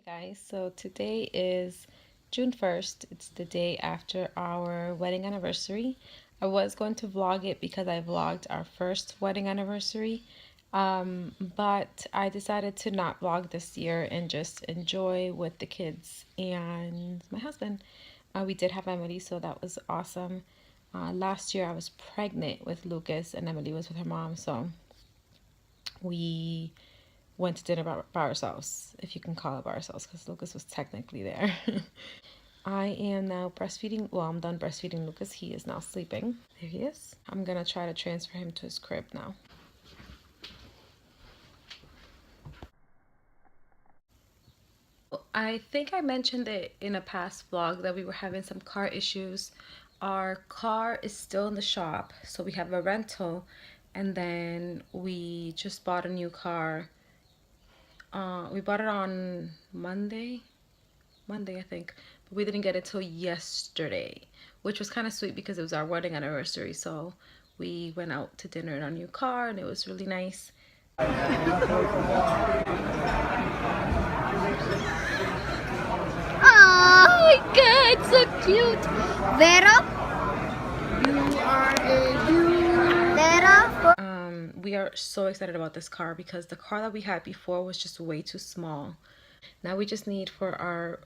Guys, so today is June 1st. It's the day after our wedding anniversary. I was going to vlog it because I vlogged our first wedding anniversary, but I decided to not vlog this year and just enjoy with the kids and my husband. We did have Emily, so that was awesome. Last year I was pregnant with Lucas and Emily was with her mom, so we went to dinner by ourselves, if you can call it by ourselves, because Lucas was technically there. I am now breastfeeding. Well, I'm done breastfeeding Lucas. He is now sleeping. There he is. I'm going to try to transfer him to his crib now. I think I mentioned it in a past vlog that we were having some car issues. Our car is still in the shop, so we have a rental, and then we just bought a new car. We bought it on Monday, I think, but we didn't get it till yesterday, which was kind of sweet because it was our wedding anniversary. So we went out to dinner in our new car and it was really nice. Oh my god, so cute. Vera, you are a Vera. We are so excited about this car because the car that we had before was just way too small. Now we just need for our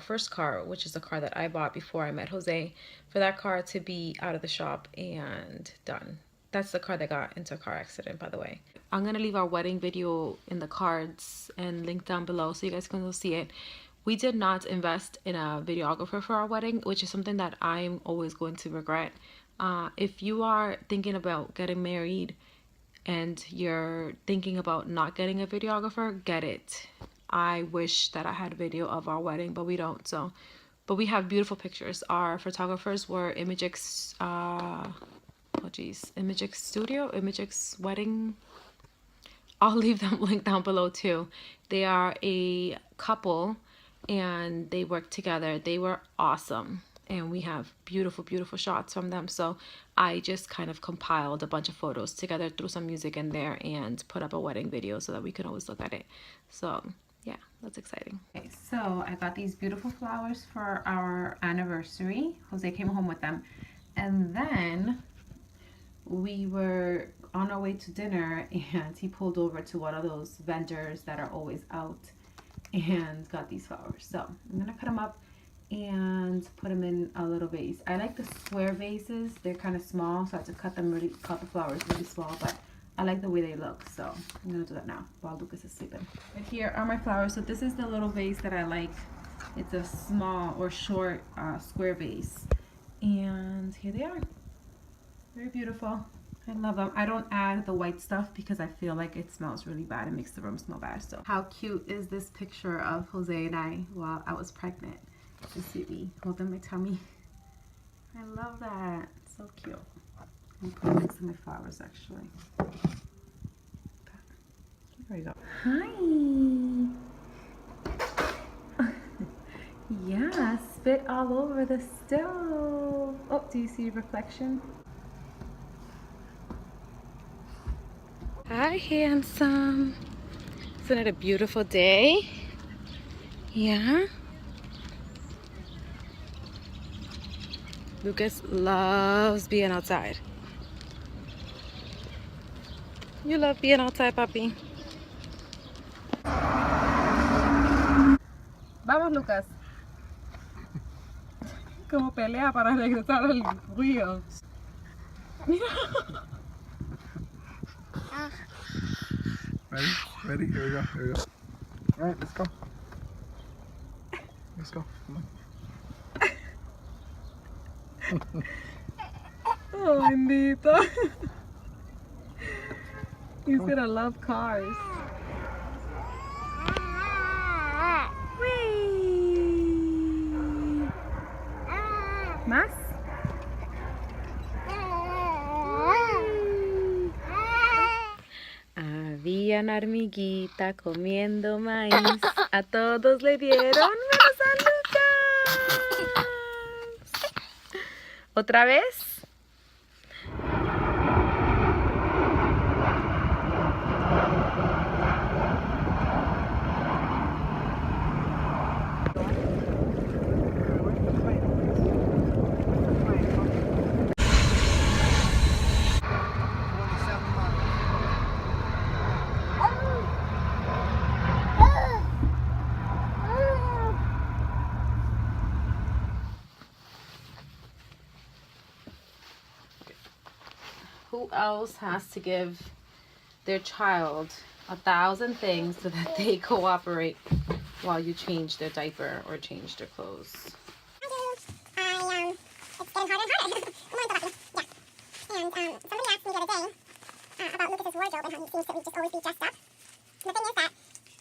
first car, which is the car that I bought before I met Jose, for that car to be out of the shop and done. That's the car that got into a car accident, by the way. I'm gonna leave our wedding video in the cards and link down below so you guys can go see it. We did not invest in a videographer for our wedding, which is something that I'm always going to regret. If you are thinking about getting married and you're thinking about not getting a videographer, get it. I wish that I had a video of our wedding, but we don't. So, but we have beautiful pictures. Our photographers were Imagix, Imagix Studio, Imagix Wedding. I'll leave them linked down below too. They are a couple and they work together. They were awesome. And we have beautiful, beautiful shots from them. So I just kind of compiled a bunch of photos together, threw some music in there, and put up a wedding video so that we can always look at it. So yeah, that's exciting. Okay, so I got these beautiful flowers for our anniversary. Jose came home with them. And then we were on our way to dinner and he pulled over to one of those vendors that are always out and got these flowers. So I'm gonna cut them up and put them in a little vase. I like the square vases. They're kind of small, so I have to cut the flowers really small, but I like the way they look, so I'm gonna do that now while Lucas is sleeping. And here are my flowers. So this is the little vase that I like. It's a small or short square vase, and here they are. Very beautiful. I love them. I don't add the white stuff because I feel like it smells really bad. It makes the room smell bad. So how cute is this picture of Jose and I while I was pregnant? Just see me holding my tummy. I love that. So cute. I'm put it next to my flowers actually. There we go. Hi. Yeah, spit all over the stove. Oh, do you see your reflection? Hi, handsome. Isn't it a beautiful day? Yeah. Lucas loves being outside. You love being outside, papi. Vamos, Lucas. Como pelea para regresar al río. Mira. Ready? Here we go. All right, let's go. Let's go. Come on. Oh, bendito. He's gonna love cars. Whee! Más? Había una hormiguita comiendo maíz. A todos le dieron menos a Lucas. ¿Otra vez? else has to give their child 1,000 things so that they cooperate while you change their diaper or change their clothes? It's getting harder and harder. And somebody asked me the other day about Lucas's wardrobe and how he seems to just always be dressed up. The thing is that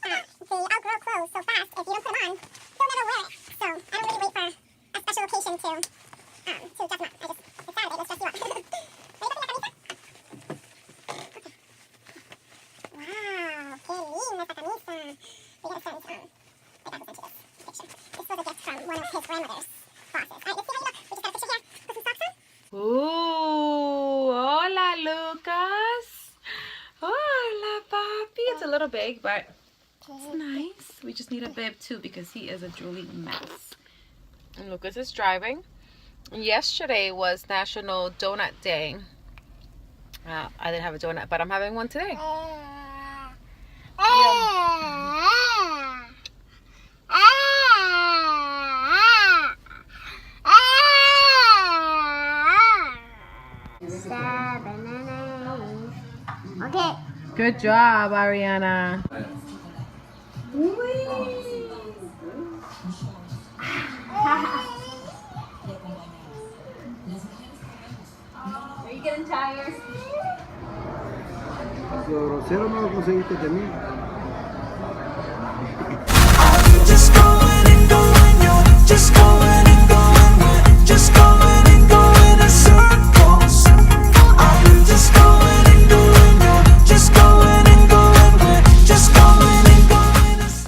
they outgrow clothes so fast. If you don't put them on, they'll never wear it. So I don't really wait for a special occasion to dress them up. I just, it's Saturday, let's dress you up. Ready for the camisa? Okay. Wow, qué linda esta camisa. We gotta send, I gotta send you this picture. This was a gift from one of his grandmother's bosses. Alright, let's see how you look. We just got a picture here. Put some socks on. Ooh, hola, Lucas. Hola, papi. It's a little big, but it's nice. We just need a bib too because he is a drooly mess. And Lucas is driving. Yesterday was National Donut Day. I didn't have a donut, but I'm having one today. Okay. Good job, Ariana. Are you getting tired? ¿Lo grosero no lo conseguiste de mí?